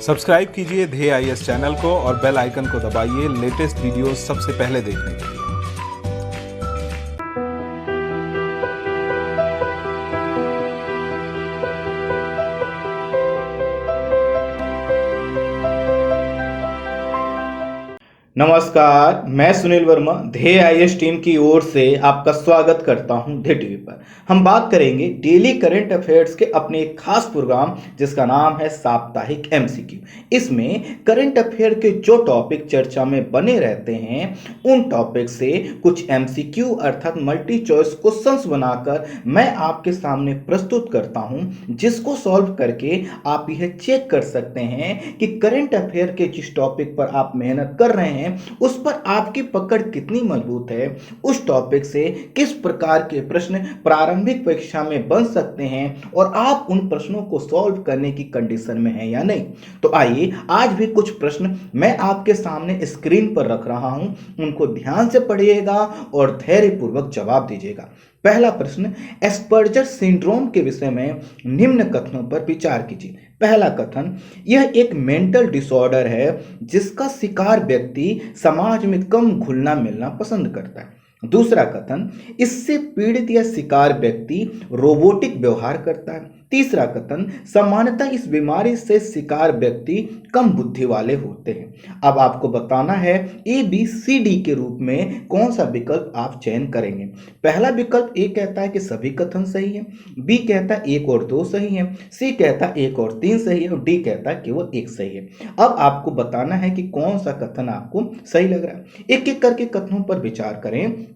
Subscribe कीजिए ध्येय IAS channel को और बेल आइकन को दबाइए लेटेस्ट वीडियो सबसे पहले देखने के लिए। नमस्कार, मैं सुनील वर्मा ध्येय आईएएस टीम की ओर से आपका स्वागत करता हूं ध्येय टीवी पर। हम बात करेंगे डेली करंट अफेयर्स के अपने एक खास प्रोग्राम जिसका नाम है साप्ताहिक एमसीक्यू। इसमें करंट अफेयर के जो टॉपिक चर्चा में बने रहते हैं उन टॉपिक से कुछ एमसीक्यू अर्थात मल्टी चॉइस क्वेश्चंस बनाकर मैं आपके सामने प्रस्तुत करता हूं, जिसको सॉल्व करके आप यह चेक कर सकते हैं कि करंट अफेयर के जिस टॉपिक पर आप मेहनत कर रहे हैं उस पर आपकी पकड़ कितनी मजबूत है, उस टॉपिक से किस प्रकार के प्रश्न प्रारंभिक परीक्षा में बन सकते हैं और आप उन प्रश्नों को सॉल्व करने की कंडीशन में हैं या नहीं। तो आइए आज भी कुछ प्रश्न मैं आपके सामने स्क्रीन पर रख रहा हूं, उनको ध्यान से पढ़िएगा और धैर्यपूर्वक जवाब दीजिएगा। पहला प्रश्न, एस्पर्जर सिंड्रोम के विषय में निम्न कथनों पर विचार कीजिए। पहला कथन, यह एक मेंटल डिसऑर्डर है जिसका शिकार व्यक्ति समाज में कम घुलना मिलना पसंद करता है। दूसरा कथन, इससे पीड़ित या शिकार व्यक्ति रोबोटिक व्यवहार करता है। तीसरा कथन, सामान्यतः इस बीमारी से शिकार व्यक्ति कम बुद्धि वाले होते हैं। अब आपको बताना है ए बी सी डी के रूप में कौन सा विकल्प आप चयन करेंगे। पहला विकल्प ए कहता है कि सभी कथन सही है, बी कहता है 1 और 2 सही है, सी कहता है 1 और 3 सही है और डी कहता है केवल 1 सही है। अब आपको बताना है कि कौन सा कथन आपको सही लग रहा है। एक एक करके कथनों पर विचार करें।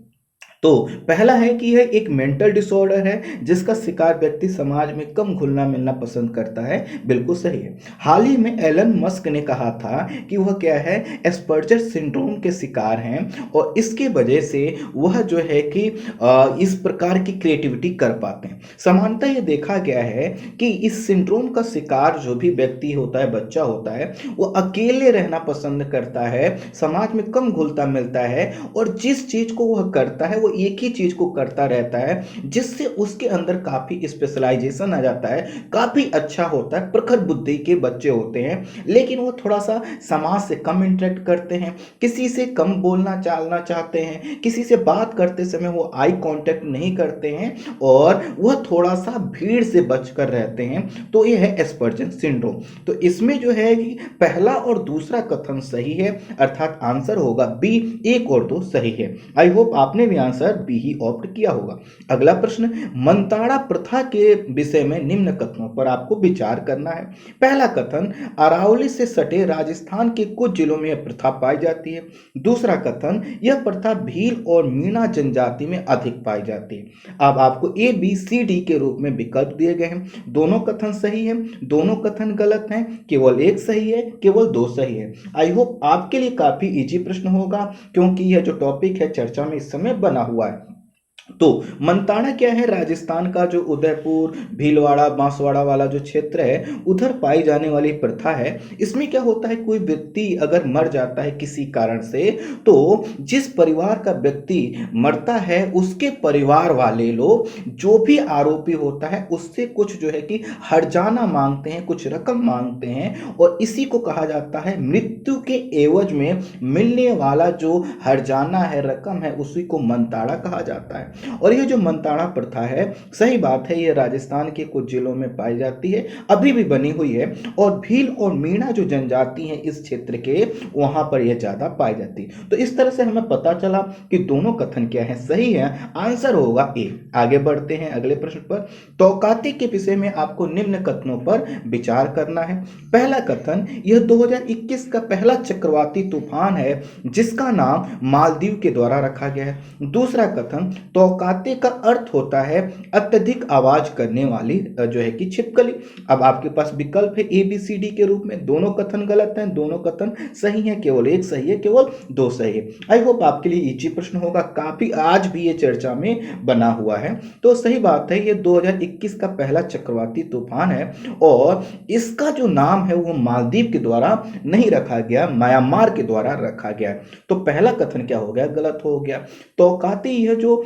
तो पहला है कि यह एक मेंटल डिसऑर्डर है जिसका शिकार व्यक्ति समाज में कम घुलना मिलना पसंद करता है, बिल्कुल सही है। हाल ही में एलन मस्क ने कहा था कि वह क्या है, एस्पर्जर सिंड्रोम के शिकार हैं और इसके वजह से वह जो है कि इस प्रकार की क्रिएटिविटी कर पाते हैं। सामान्यतः यह देखा गया है कि इस सिंड्रोम का शिकार जो भी व्यक्ति होता है, बच्चा होता है, वो अकेले रहना पसंद करता है, समाज में कम घुलता मिलता है और जिस चीज को वह करता है एक ही चीज को करता रहता है, जिससे उसके अंदर काफी स्पेशलाइजेशन आ जाता है, काफी अच्छा होता है। प्रखर बुद्धि के बच्चे होते हैं लेकिन वो थोड़ा सा समाज से कम इंटरेक्ट करते हैं, किसी से कम बोलना चालना चाहते हैं, किसी से बात करते समय वो आई कांटेक्ट नहीं करते हैं और वह थोड़ा सा भीड़ से बचकर रहते हैं। तो ये है एस्पर्जर सिंड्रोम। तो इसमें जो है कि पहला और दूसरा कथन सही है, अर्थात आंसर होगा बी, 1 और 2 सही है। आई होप आपने भी आंसर बी ही ऑप्ट किया होगा। अगला प्रश्न, मंताड़ा प्रथा के विषय में निम्न कथनों पर आपको विचार करना है। पहला कथन, अरावली से सटे राजस्थान के कुछ जिलों में यह प्रथा पाई जाती है। दूसरा कथन, यह प्रथा भील और मीणा जनजाति में अधिक पाई जाती है। अब आपको ए बी सी डी के रूप में विकल्प दिए गए हैं। दोनों कथन सही है, दोनों कथन गलत हैं, केवल 1 सही है, केवल 2 सही है। आई होप आपके लिए काफी इजी प्रश्न होगा क्योंकि यह जो टॉपिक है चर्चा में इस समय बना हुआ है। तो मंताड़ा क्या है, राजस्थान का जो उदयपुर भीलवाड़ा बांसवाड़ा वाला जो क्षेत्र है उधर पाई जाने वाली प्रथा है। इसमें क्या होता है, कोई व्यक्ति अगर मर जाता है किसी कारण से, तो जिस परिवार का व्यक्ति मरता है उसके परिवार वाले लोग जो भी आरोपी होता है उससे कुछ जो है कि हर्जाना मांगते हैं, कुछ रकम मांगते हैं और इसी को कहा जाता है मृत्यु के एवज में मिलने वाला जो हर्जाना है, रकम है, उसी को मंताड़ा कहा जाता है। और ये जो मंताड़ा प्रथा है, सही बात है, ये राजस्थान के कुछ जिलों में पाई जाती है, अभी भी बनी हुई है और भील और मीणा जो जनजाति है इस क्षेत्र के, वहां पर यह ज्यादा पाई जाती है। तो इस तरह से हमें पता चला कि दोनों कथन क्या है, सही है, आंसर होगा ए। आगे बढ़ते हैं अगले प्रश्न पर। तौकाती के विषय में आपको निम्न कथनों पर विचार करना है। पहला कथन, यह 2021 का पहला चक्रवाती तूफान है जिसका नाम मालदीव के द्वारा रखा गया है। दूसरा कथन, तौकाते का अर्थ होता है अत्यधिक आवाज करने वाली जो है कि छिपकली। अब आपके पास विकल्प है ए बी सी डी के रूप में, दोनों कथन गलत हैं, दोनों कथन सही हैं, केवल 1 सही है, केवल 2 सही है। आई होप आपके लिए इजी प्रश्न होगा, काफी आज भी ये चर्चा में बना हुआ है। तो सही बात है, ये 2021 का पहला चक्रवाती तूफान है और इसका जो नाम है वो मालदीव के द्वारा नहीं रखा गया, म्यांमार के द्वारा रखा गया। तो पहला कथन क्या हो गया, गलत हो गया। तौकाती यह जो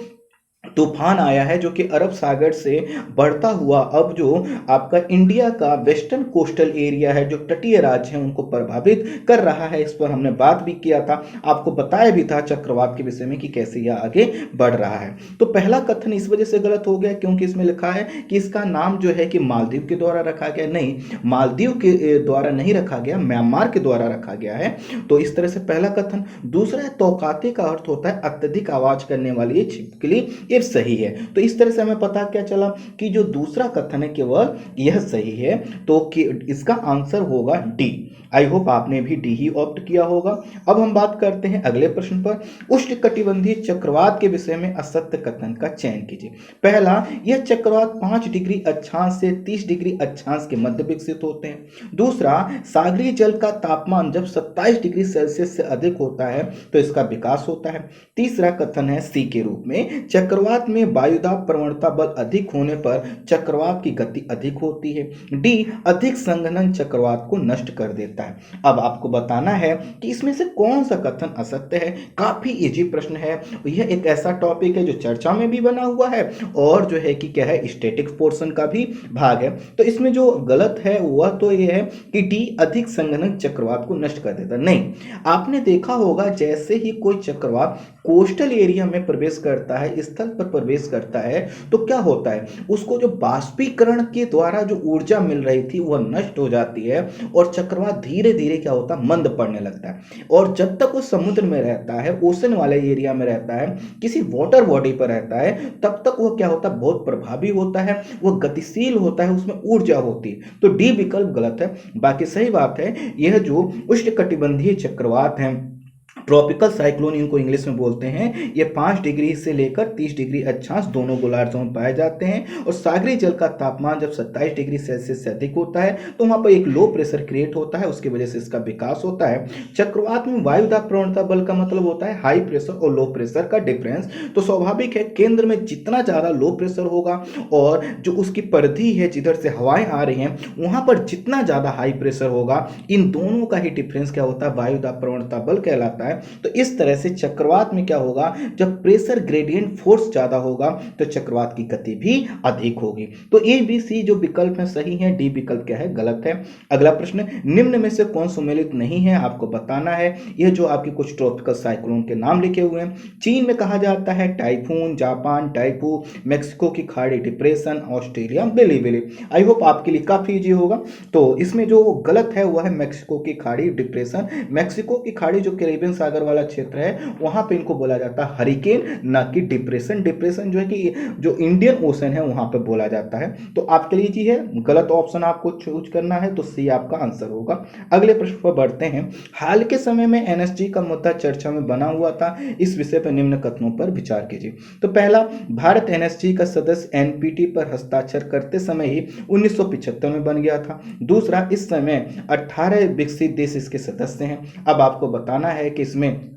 तूफान आया है जो कि अरब सागर से बढ़ता हुआ अब जो आपका इंडिया का वेस्टर्न कोस्टल एरिया है, जो तटीय राज्य हैं, उनको प्रभावित कर रहा है। इस पर हमने बात भी किया था, आपको बताया भी था चक्रवात के विषय में कि कैसे यह आगे बढ़ रहा है। तो पहला कथन इस वजह से गलत हो गया क्योंकि इसमें लिखा है कि इसका नाम जो है कि मालदीव के द्वारा रखा गया। नहीं, मालदीव के द्वारा नहीं रखा गया, म्यांमार के द्वारा रखा गया है। तो इस तरह से पहला कथन। दूसरा है तौकाते का अर्थ होता है अत्यधिक आवाज करने वाली ये छिपकली, ये सही है। तो इस तरह से हमें पता क्या चला कि जो दूसरा कथन है केवल यह सही है। तो कि इसका आंसर होगा डी। आई होप आपने भी डी ही ऑप्ट किया होगा। अब हम बात करते हैं अगले प्रश्न पर। उष्णकटिबंधीय चक्रवात के विषय में असत्य कथन का चयन कीजिए। पहला, यह चक्रवात 5 डिग्री अक्षांश से 30 डिग्री अक्षांश के मध्य विकसित होते हैं। दूसरा, सागरीय जल का तापमान जब 27 डिग्री सेल्सियस से अधिक होता है तो इसका विकास होता है। तीसरा कथन है सी के रूप में, चक्रवात में वायुदाब प्रवणता बल अधिक होने पर चक्रवात की गति अधिक होती है। डी, अधिक संघनन चक्रवात को नष्ट कर देता है। अब आपको बताना है कि इसमें से कौन सा कथन असत्य है। काफी इजी प्रश्न है, यह एक ऐसा टॉपिक है जो चर्चा में भी बना हुआ है और जो है कि क्या है, स्टैटिक्स पोर्शन का भी भाग है। तो इसमें जो गलत है वह तो यह है कि डी, अधिक संघनन चक्रवात को नष्ट कर देता। नहीं, आपने देखा होगा जैसे ही कोई चक्रवात कोस्टल एरिया में प्रवेश करता है, स्थल पर प्रवेश करता है, तो क्या होता है, उसको जो बाष्पीकरण के द्वारा जो ऊर्जा मिल रही थी वह नष्ट हो जाती है और चक्रवात धीरे धीरे क्या होता है, मंद पड़ने लगता है। और जब तक वो समुद्र में रहता है, ओशन वाले एरिया में रहता है, किसी वाटर बॉडी पर रहता है, तब तक वो क्या होता है, बहुत प्रभावी होता है, वो गतिशील होता है, उसमें ऊर्जा होती है। तो डी विकल्प गलत है। बाकी सही बात है, यह जो उष्णकटिबंधीय चक्रवात है, ट्रॉपिकल साइक्लोन इनको इंग्लिश में बोलते हैं, ये 5 डिग्री से लेकर 30 डिग्री अक्षांश दोनों गोलार्धों में पाए जाते हैं। और सागरीय जल का तापमान जब 27 डिग्री सेल्सियस से अधिक होता है तो वहां पर एक लो प्रेशर क्रिएट होता है, उसकी वजह से इसका विकास होता है। चक्रवात में वायुदाब प्रवणता बल का मतलब होता है हाई प्रेशर और लो प्रेशर का डिफरेंस। तो स्वाभाविक है, केंद्र में जितना ज्यादा लो प्रेशर होगा और जो उसकी परिधि है जिधर से हवाएं आ रही हैं वहां पर जितना ज्यादा हाई प्रेशर होगा, इन दोनों का ही डिफरेंस क्या होता है, वायुदाब प्रवणता बल कहलाता है। तो इस तरह से चक्रवात में क्या होगा, जब प्रेशर ग्रेडियंट फोर्स ज्यादा होगा तो चक्रवात की गति भी अधिक होगी। तो ए बी सी जो विकल्प है सही है, डी विकल्प क्या है, गलत है। अगला प्रश्न, निम्न में से कौन सम्मिलित नहीं है, आपको बताना है। यह जो आपके कुछ ट्रॉपिकल साइक्लोन के नाम लिखे हुए हैं, चीन में कहा जाता है टाइफून, जापान टाइफू, मेक्सिको की खाड़ी डिप्रेशन, ऑस्ट्रेलिया बिलीबिली। आई होप आपके लिए काफी इजी होगा। तो इसमें जो गलत है वह है मेक्सिको की खाड़ी डिप्रेशन। मेक्सिको की खाड़ी जो कैरेबियन सागर वाला क्षेत्र है वहां पे इनको बोला जाता है हरिकेन, ना कि डिप्रेशन। डिप्रेशन जो है कि जो इंडियन ओशन है वहां पे बोला जाता है। तो आपके लिए जी है गलत ऑप्शन आपको चूज करना है, तो सी आपका आंसर होगा। अगले प्रश्न पर बढ़ते हैं। हाल के समय में एनएसजी का मुद्दा चर्चा में बना हुआ था, इस विषय पर निम्न कथनों पर विचार कीजिए। तो पहला, भारत एनएसजी का सदस्य एनपीटी पर हस्ताक्षर करते समय ही 1975 में बन गया था। दूसरा, इस समय 18 विकसित देश इसके सदस्य हैं। अब आपको बताना है कि इसमें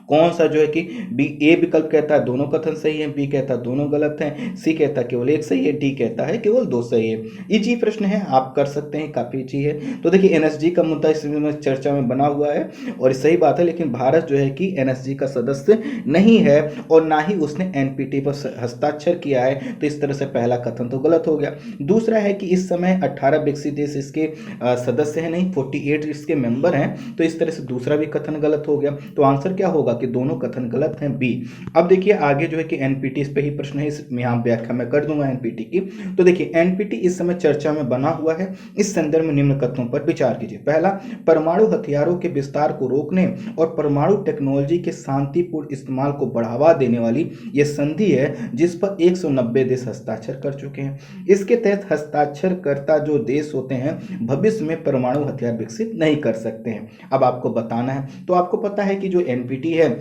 कौन सा जो है कि बी, ए विकल्प कहता है दोनों कथन सही है, बी कहता है दोनों गलत हैं, सी कहता है केवल एक सही है, डी कहता है केवल 2 सही है। इजी प्रश्न है, आप कर सकते हैं, काफी इजी है। तो देखिए एनएसजी का मुद्दा इसमें चर्चा में बना हुआ है और सही बात है, लेकिन भारत जो है कि एनएसजी का सदस्य नहीं है और ना ही उसने एनपीटी पर हस्ताक्षर किया है। तो इस तरह से पहला कथन तो गलत हो गया। दूसरा है कि इस समय 18 विकसित देश इसके सदस्य हैं, नहीं 48 इसके मेंबर हैं। तो इस तरह से दूसरा भी कथन गलत हो गया। तो आंसर क्या होगा कि दोनों कथन गलत हैं, बी। अब देखिए आगे जो है कि एनपीटी, इस पे ही प्रश्न है, इसमें यहाँ व्याख्या मैं कर दूंगा एनपीटी की। तो देखिए एनपीटी इस समय चर्चा में बना हुआ है, इस संदर्भ में निम्न कथनों पर विचार कीजिए। पहला, परमाणु हथियारों के विस्तार को रोकने और परमाणु टेक्नोलॉजी के शांतिपूर्ण इस्तेमाल को बढ़ावा देने वाली यह संधि है जिस पर 190 देश हस्ताक्षर कर चुके हैं। इसके तहत हस्ताक्षरकर्ता जो देश होते हैं भविष्य में परमाणु हथियार विकसित नहीं कर सकते हैं। अब आपको बताना है, तो आपको पता है कि जो एनपीटी है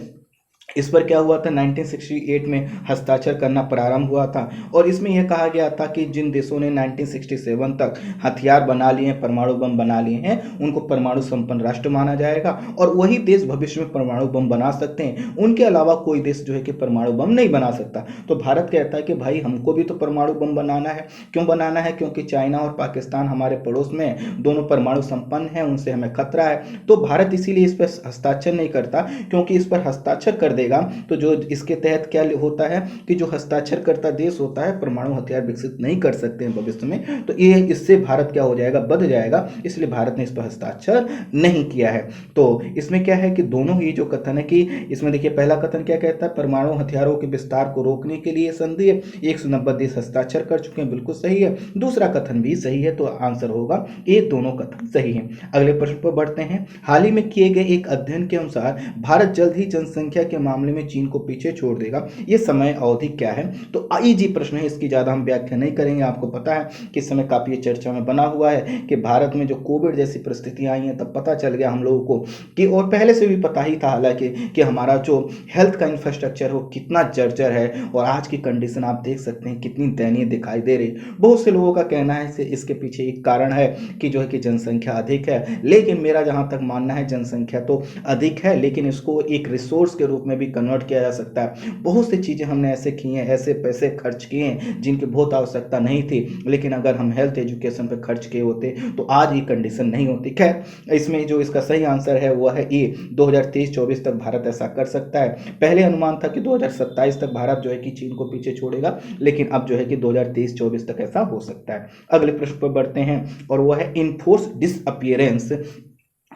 इस पर क्या हुआ था, 1968 में हस्ताक्षर करना प्रारंभ हुआ था और इसमें यह कहा गया था कि जिन देशों ने 1967 तक हथियार बना लिए हैं, परमाणु बम बना लिए हैं, उनको परमाणु संपन्न राष्ट्र माना जाएगा और वही देश भविष्य में परमाणु बम बना सकते हैं। उनके अलावा कोई देश जो है कि परमाणु बम नहीं बना सकता। तो भारत कहता है कि भाई हमको भी तो परमाणु बम बनाना है। क्यों बनाना है, क्योंकि चाइना और पाकिस्तान हमारे पड़ोस में दोनों परमाणु संपन्न हैं, उनसे हमें खतरा है। तो भारत इसीलिए इस पर हस्ताक्षर नहीं करता, क्योंकि इस पर हस्ताक्षर कर देगा। तो जो इसके तहत क्या होता है कि जो हस्ताक्षर करता देश होता है परमाणु हथियार विकसित नहीं कर सकते हैं भविष्य में, तो ये इससे भारत क्या हो जाएगा, बद जाएगा, इसलिए भारत ने इस पर हस्ताक्षर नहीं किया है। तो इसमें क्या है कि दोनों ही जो कथन है कि इसमें देखिए पहला कथन क्या कहता है, परमाणु हथियारों के विस्तार को रोकने के लिए संधि 190 देश हस्ताक्षर कर चुके हैं, बिल्कुल सही है। दूसरा कथन भी सही है, तो आंसर होगा ये, दोनों कथन सही हैं। अगले प्रश्न पर बढ़ते हैं। हाल ही में किए गए एक अध्ययन के अनुसार भारत जल्द ही जनसंख्या के मामले में चीन को पीछे छोड़ देगा, ये समय अवधि क्या है? तो इजी प्रश्न है, इसकी ज्यादा हम व्याख्या नहीं करेंगे। आपको पता है कि इस समय काफी चर्चा में बना हुआ है कि भारत में जो कोविड जैसी परिस्थितियां आई हैं तब पता चल गया हम लोगों को कि, और पहले से भी पता ही था हालांकि, कि हमारा जो हेल्थ का इंफ्रास्ट्रक्चर हो कितना जर्जर है, और आज की कंडीशन आप देख सकते हैं कितनी दयनीय दिखाई दे रही। बहुत से लोगों का कहना है इसके पीछे एक कारण है कि जो है कि जनसंख्या अधिक है, लेकिन मेरा जहां तक मानना है जनसंख्या तो अधिक है, लेकिन इसको एक रिसोर्स के रूप में भी कन्वर्ट किया जा सकता है। बहुत सी चीजें हमने ऐसे की हैं, ऐसे पैसे खर्च किए हैं जिनकी बहुत आवश्यकता नहीं थी, लेकिन अगर हम हेल्थ एजुकेशन पर खर्च किए होते तो आज ये कंडीशन नहीं होती। खैर, इसमें जो इसका सही आंसर है वह है ए, 2023-24 तक भारत ऐसा कर सकता है। पहले अनुमान था कि 2027 तक भारत जो है कि चीन को पीछे छोड़ेगा, लेकिन अब जो है कि 2023-24 तक ऐसा हो सकता है। अगले प्रश्न पर बढ़ते हैं, और वह है इनफोर्स डिसअपियरेंस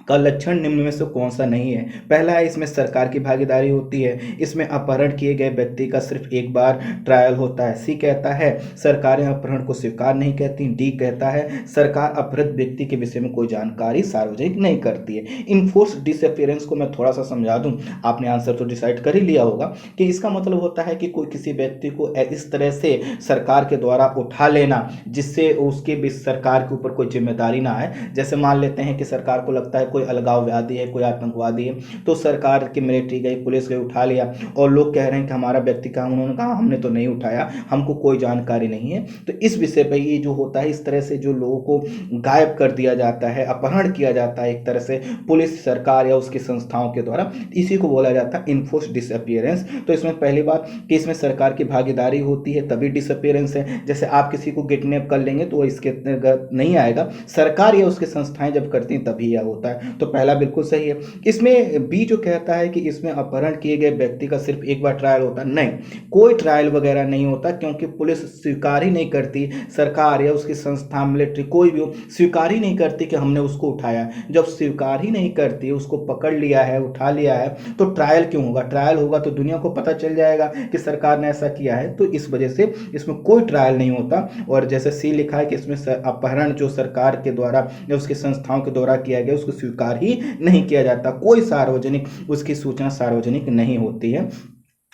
का लक्षण निम्न में से कौन सा नहीं है? पहला है, इसमें सरकार की भागीदारी होती है, इसमें अपहरण किए गए व्यक्ति का सिर्फ एक बार ट्रायल होता है। सी कहता है सरकारें अपहरण को स्वीकार नहीं करती। डी कहता है सरकार अपहृत व्यक्ति के विषय में कोई जानकारी सार्वजनिक नहीं करती है। इनफोर्स डिसअपियरेंस को मैं थोड़ा सा समझा दूं, आपने आंसर तो डिसाइड कर ही लिया होगा कि इसका मतलब होता है कि कोई किसी व्यक्ति को इस तरह से सरकार के द्वारा उठा लेना जिससे उसके भी सरकार के ऊपर कोई जिम्मेदारी ना है। जैसे मान लेते हैं कि सरकार को लगता है कोई अलगाववादी है, कोई आतंकवादी है, तो सरकार की मिलिट्री गई, पुलिस गई, उठा लिया, और लोग कह रहे हैं कि हमारा व्यक्ति कहाँ, उन्होंने कहा हमने तो नहीं उठाया, हमको कोई जानकारी नहीं है। तो इस विषय पर ये जो होता है, इस तरह से जो लोगों को गायब कर दिया जाता है, अपहरण किया जाता है एक तरह से पुलिस, सरकार या उसकी संस्थाओं के द्वारा, इसी को बोला जाता है इनफोर्स डिसअपियरेंस। तो इसमें पहली बात कि इसमें सरकार की भागीदारी होती है तभी डिसअपियरेंस है। जैसे आप किसी को किडनैप कर लेंगे तो वो इसके अंतर्गत नहीं आएगा, सरकार या उसकी संस्थाएं जब करती हैं तभी यह होता है। तो पहला बिल्कुल सही है। इसमें बी जो कहता है कि इसमें अपहरण किए गए व्यक्ति का सिर्फ एक बार ट्रायल होता है, नहीं, कोई ट्रायल वगैरह नहीं होता, क्योंकि पुलिस स्वीकार ही नहीं करती, सरकार या उसकी संस्था मिलिट्री कोई भी हो स्वीकार ही नहीं करती कि हमने उसको उठाया। जब स्वीकार ही नहीं करती, उसको पकड़ लिया है, उठा लिया है, तो ट्रायल क्यों होगा? ट्रायल होगा तो दुनिया को पता चल जाएगा कि सरकार ने ऐसा किया है। तो इस वजह से इसमें कोई ट्रायल नहीं होता। और जैसे सी लिखा है कि इसमें अपहरण जो सरकार के द्वारा या उसकी संस्थाओं के द्वारा किया गया उसको स्वीकार ही नहीं किया जाता, कोई सार्वजनिक उसकी सूचना सार्वजनिक नहीं होती है।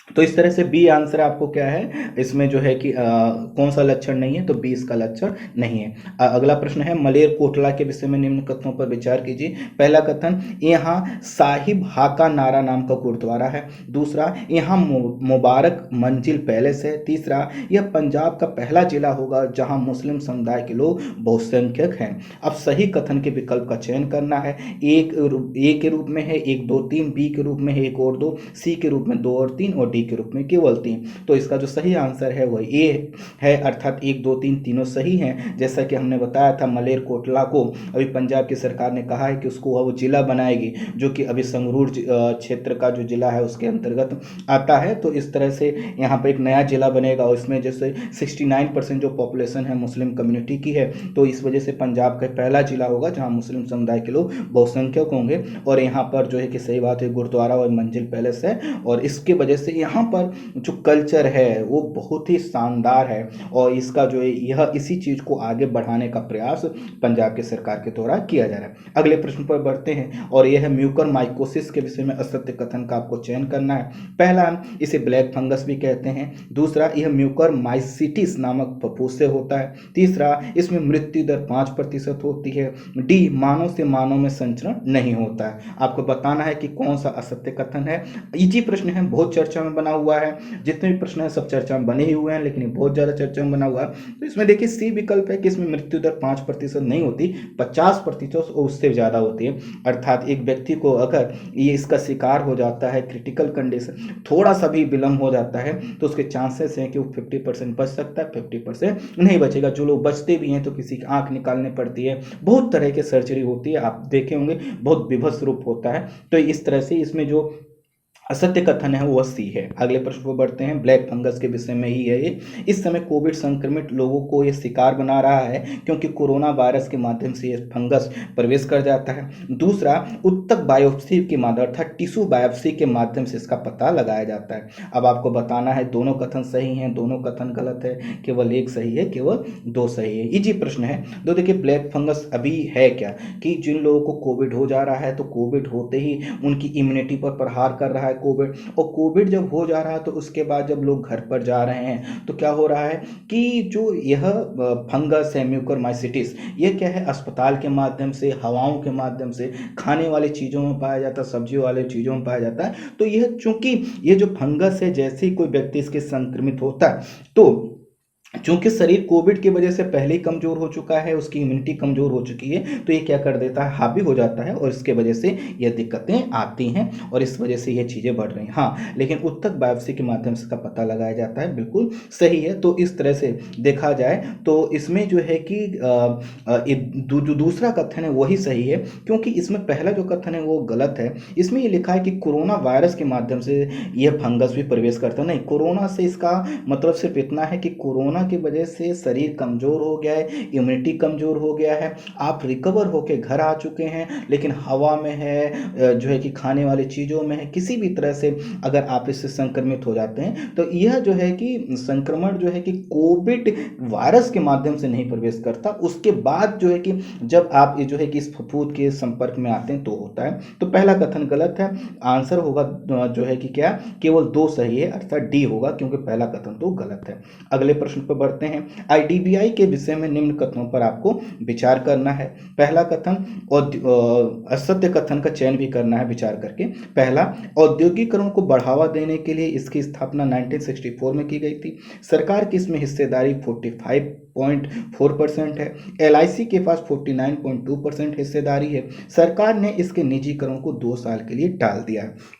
तो इस तरह से बी आंसर आपको क्या है इसमें जो है कि कौन सा लक्षण नहीं है, तो बी इसका लक्षण नहीं है। अगला प्रश्न है मलेरकोटला के विषय में निम्न कथनों पर विचार कीजिए। पहला कथन, यहाँ साहिब हाका नारा नाम का गुरुद्वारा है। दूसरा, यहाँ मुबारक मंजिल पैलेस है। तीसरा, यह पंजाब का पहला जिला होगा जहाँ मुस्लिम समुदाय के लोग बहुसंख्यक हैं। अब सही कथन के विकल्प का चयन करना है। एक ए के रूप में है 1 2 3, बी के रूप में है 1 और 2, सी के रूप में 2 और 3, और डी के रूप में केवल 3। तो इसका जो सही आंसर है वह ए है, अर्थात 1 2 3 तीनों सही हैं। जैसा कि हमने बताया था मलेरकोटला को अभी पंजाब की सरकार ने कहा है कि उसको वो जिला बनाएगी, जो कि अभी संगरूर क्षेत्र का जो जिला है उसके अंतर्गत आता है। तो इस तरह से यहाँ पर एक नया जिला बनेगा, और इसमें जैसे 69% जो पॉपुलेशन है मुस्लिम कम्युनिटी की है, तो इस वजह से पंजाब का पहला जिला होगा जहाँ मुस्लिम समुदाय के लोग बहुसंख्यक होंगे। और यहाँ पर जो है कि सही बात है गुरुद्वारा और मंजिल पैलेस है, और इसके वजह से यहाँ पर जो कल्चर है वो बहुत ही शानदार है, और इसका जो है यह इसी चीज को आगे बढ़ाने का प्रयास पंजाब की सरकार के द्वारा किया जा रहा है। अगले प्रश्न पर बढ़ते हैं, और यह है म्यूकरमाइकोसिस के विषय में असत्य कथन का आपको चयन करना है। पहला, इसे ब्लैक फंगस भी कहते हैं। दूसरा, यह म्यूकरमाइसिटिस नामक फफूंद से होता है। तीसरा, इसमें मृत्यु दर 5% होती है। डी, मानव से मानव में संचरण नहीं होता है। आपको बताना है कि कौन सा असत्य कथन है। इजी प्रश्न है, बहुत चर्चा में बना हुआ है, जितने भी प्रश्न है सब चर्चा में बने ही हुए हैं, लेकिन ये बहुत ज्यादा चर्चा में बना हुआ है। तो इसमें देखिए सी विकल्प है कि इसमें मृत्यु दर 5% नहीं होती, 50% और उससे ज्यादा होती है। अर्थात एक व्यक्ति को अगर ये इसका शिकार हो जाता है, क्रिटिकल कंडीशन थोड़ा सा भी विलम्ब हो जाता है, तो उसके चांसेस हैं कि वो 50% बच सकता है, 50% नहीं बचेगा। जो लोग बचते भी हैं तो किसी की आंख निकालनी पड़ती है, बहुत तरह की सर्जरी होती है, आप देखे होंगे, बहुत विभत्स रूप होता है। तो इस तरह से इसमें जो असत्य कथन है वह सी है। अगले प्रश्न पर बढ़ते हैं, ब्लैक फंगस के विषय में ही है ये। इस समय कोविड संक्रमित लोगों को ये शिकार बना रहा है क्योंकि कोरोना वायरस के माध्यम से ये फंगस प्रवेश कर जाता है। दूसरा, उत्तक बायोप्सी के माध्यम अर्थात टिश्यू बायोप्सी के माध्यम से इसका पता लगाया जाता है। अब आपको बताना है दोनों कथन सही हैं, दोनों कथन गलत है, केवल एक सही है, केवल दो सही है। इजी प्रश्न है। तो देखिए, ब्लैक फंगस अभी है क्या कि जिन लोगों को कोविड हो जा रहा है तो कोविड होते ही उनकी इम्यूनिटी पर प्रहार कर रहा है कोविड, और कोविड जब हो जा रहा है तो उसके बाद जब लोग घर पर जा रहे हैं तो क्या हो रहा है कि जो यह फंगस है म्यूकोरमाइसिटिस, ये क्या है अस्पताल के माध्यम से, हवाओं के माध्यम से, खाने वाली चीज़ों में पाया जाता है, सब्जियों वाले चीज़ों में पाया जाता है। तो यह चूंकि ये जो फंगस है जैसे ही कोई व्यक्ति इसके संक्रमित होता है तो चूंकि शरीर कोविड की वजह से पहले ही कमजोर हो चुका है, उसकी इम्यूनिटी कमजोर हो चुकी है, तो ये क्या कर देता है, हावी हो जाता है और इसके वजह से ये दिक्कतें आती हैं और इस वजह से ये चीज़ें बढ़ रही हैं। हाँ, लेकिन उत्तक बायोप्सी के माध्यम से इसका पता लगाया जाता है, बिल्कुल सही है। तो इस तरह से देखा जाए तो इसमें जो है कि जो दूसरा कथन है वही सही है, क्योंकि इसमें पहला जो कथन है वो गलत है। इसमें ये लिखा है कि कोरोना वायरस के माध्यम से यह फंगस भी प्रवेश करता है। नहीं, कोरोना से इसका मतलब सिर्फ इतना है कि कोरोना की वजह से शरीर कमजोर हो गया है, इम्यूनिटी कमजोर हो गया है, आप रिकवर होके घर आ चुके हैं, लेकिन हवा में है, जो है कि खाने वाली चीज़ों में है, किसी भी तरह से अगर आप इससे संक्रमित हो जाते हैं तो यह जो है कि संक्रमण जो है कि कोविड वायरस के माध्यम से नहीं प्रवेश करता, उसके बाद जो है कि जब आप ये जो है कि इस फफूंद के संपर्क में आते हैं तो होता है। तो पहला कथन गलत है, आंसर होगा जो है कि क्या, केवल दो सही है, अर्थात डी होगा, क्योंकि पहला कथन तो गलत है। अगले प्रश्न पर बढ़ते हैं। आईडीबीआई के विषय में निम्न कथनों पर आपको विचार करना है। पहला कथन, और असत्य कथन का चयन भी करना है विचार करके। पहला, औद्योगिकरण को बढ़ावा देने के लिए इसकी स्थापना 1964 में की गई थी। सरकार की इसमें हिस्सेदारी 45.4% है। एलआईसी के पास 49.2% हिस्सेदारी है। सरकार ने इसके निजीकरण को 2 साल के लिए टाल दिया है।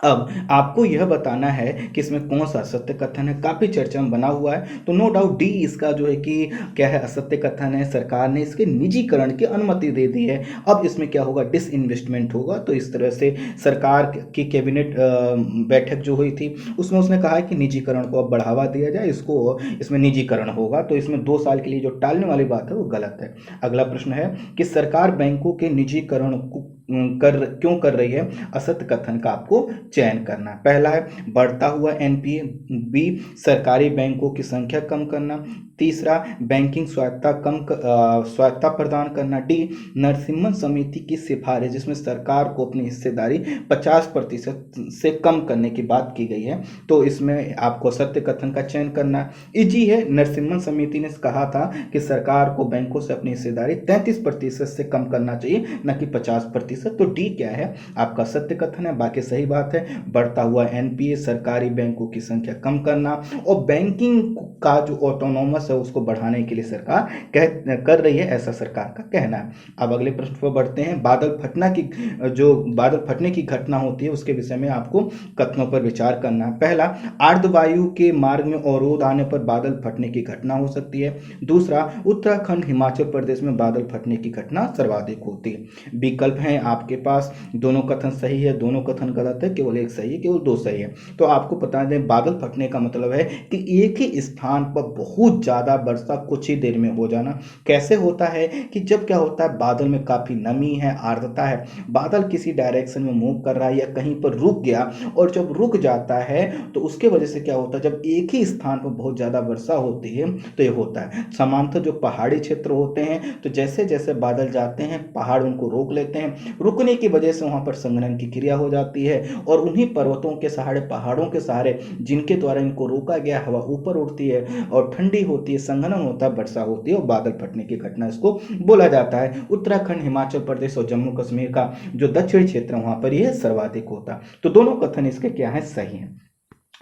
अब आपको यह बताना है कि इसमें कौन सा असत्य कथन है, काफ़ी चर्चा में बना हुआ है, तो नो डाउट डी इसका जो है कि क्या है, असत्य कथन है। सरकार ने इसके निजीकरण की अनुमति दे दी है। अब इसमें क्या होगा, डिसइन्वेस्टमेंट होगा। तो इस तरह से सरकार की कैबिनेट बैठक जो हुई थी उसमें उसने कहा है कि निजीकरण को अब बढ़ावा दिया जाए, इसको इसमें निजीकरण होगा। तो इसमें 2 साल के लिए जो टालने वाली बात है वो गलत है। अगला प्रश्न है कि सरकार बैंकों के निजीकरण को क्यों कर रही है, असत्य कथन का आपको चयन करना है। पहला है बढ़ता हुआ एनपीए, बी सरकारी बैंकों की संख्या कम करना, तीसरा बैंकिंग स्वायत्ता प्रदान करना, डी नरसिम्हन समिति की सिफारिश जिसमें सरकार को अपनी हिस्सेदारी 50% से कम करने की बात की गई है। तो इसमें आपको सत्य कथन का चयन करना इजी है। नरसिम्हन समिति ने कहा था कि सरकार को बैंकों से अपनी हिस्सेदारी 33% से कम करना चाहिए, न कि 50%। तो डी क्या है, आपका सत्य कथन है। बाकी सही बात है, बढ़ता हुआ एनपीए, सरकारी बैंकों की संख्या कम करना और बैंकिंग का जो ऑटोनोमस है उसको बढ़ाने के लिए सरकार कर रही है, ऐसा सरकार का कहना है। अब अगले प्रश्न पर बढ़ते हैं। बादल फटने की घटना होती है उसके विषय में आपको कथनों पर विचार करना है। पहला, आर्द्रवायु के मार्ग में अवरोध आने पर बादल फटने की घटना हो सकती है। दूसरा, उत्तराखंड हिमाचल प्रदेश में बादल फटने की घटना सर्वाधिक होती है। विकल्प हैं आपके पास, दोनों कथन सही है, दोनों कथन गलत है, केवल एक सही है, केवल दो सही है। तो आपको बता दें, बादल फटने का मतलब है कि एक ही स्थान पर बहुत ज़्यादा वर्षा कुछ ही देर में हो जाना। कैसे होता है कि जब क्या होता है, बादल में काफ़ी नमी है, आर्द्रता है, बादल किसी डायरेक्शन में मूव कर रहा है या कहीं पर रुक गया, और जब रुक जाता है तो उसके वजह से क्या होता है, जब एक ही स्थान पर बहुत ज़्यादा वर्षा होती है तो ये होता है। समांतर जो पहाड़ी क्षेत्र होते हैं तो जैसे जैसे बादल जाते हैं पहाड़ उनको रोक लेते हैं, रुकने की वजह से वहाँ पर संघनन की क्रिया हो जाती है, और उन्हीं पर्वतों के सहारे, पहाड़ों के सहारे जिनके द्वारा इनको रोका गया, हवा ऊपर उड़ती है और ठंडी होती है, संघनन होता है, वर्षा होती है और बादल फटने की घटना इसको बोला जाता है। उत्तराखंड, हिमाचल प्रदेश और जम्मू कश्मीर का जो दक्षिणी क्षेत्र है वहाँ पर यह सर्वाधिक होता है। तो दोनों कथन इसके क्या है, सही है।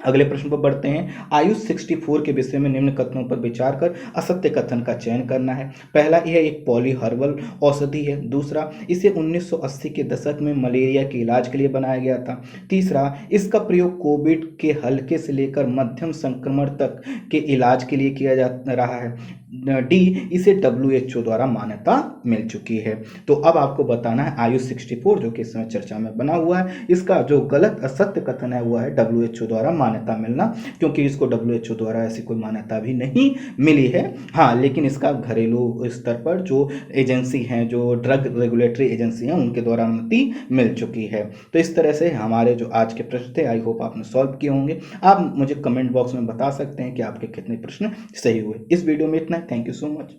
अगले प्रश्न पर बढ़ते हैं। आयुष 64 के विषय में निम्न कथनों पर विचार कर असत्य कथन का चयन करना है। पहला, यह एक पॉली हर्बल औषधि है। दूसरा, इसे 1980 के दशक में मलेरिया के इलाज के लिए बनाया गया था। तीसरा, इसका प्रयोग कोविड के हल्के से लेकर मध्यम संक्रमण तक के इलाज के लिए किया जा रहा है। डी, इसे WHO द्वारा मान्यता मिल चुकी है। तो अब आपको बताना है आयुष 64 जो कि इस समय चर्चा में बना हुआ है, इसका जो गलत असत्य कथन है वो है WHO द्वारा मान्यता मिलना, क्योंकि इसको WHO द्वारा ऐसी कोई मान्यता भी नहीं मिली है। हाँ, लेकिन इसका घरेलू स्तर पर जो एजेंसी हैं, जो ड्रग रेगुलेटरी एजेंसी हैं, उनके द्वारा अनुमति मिल चुकी है। तो इस तरह से हमारे जो आज के प्रश्न थे, आई होप आपने सॉल्व किए होंगे। आप मुझे कमेंट बॉक्स में बता सकते हैं कि आपके कितने प्रश्न सही हुए। इस वीडियो में इतना। Thank you so much.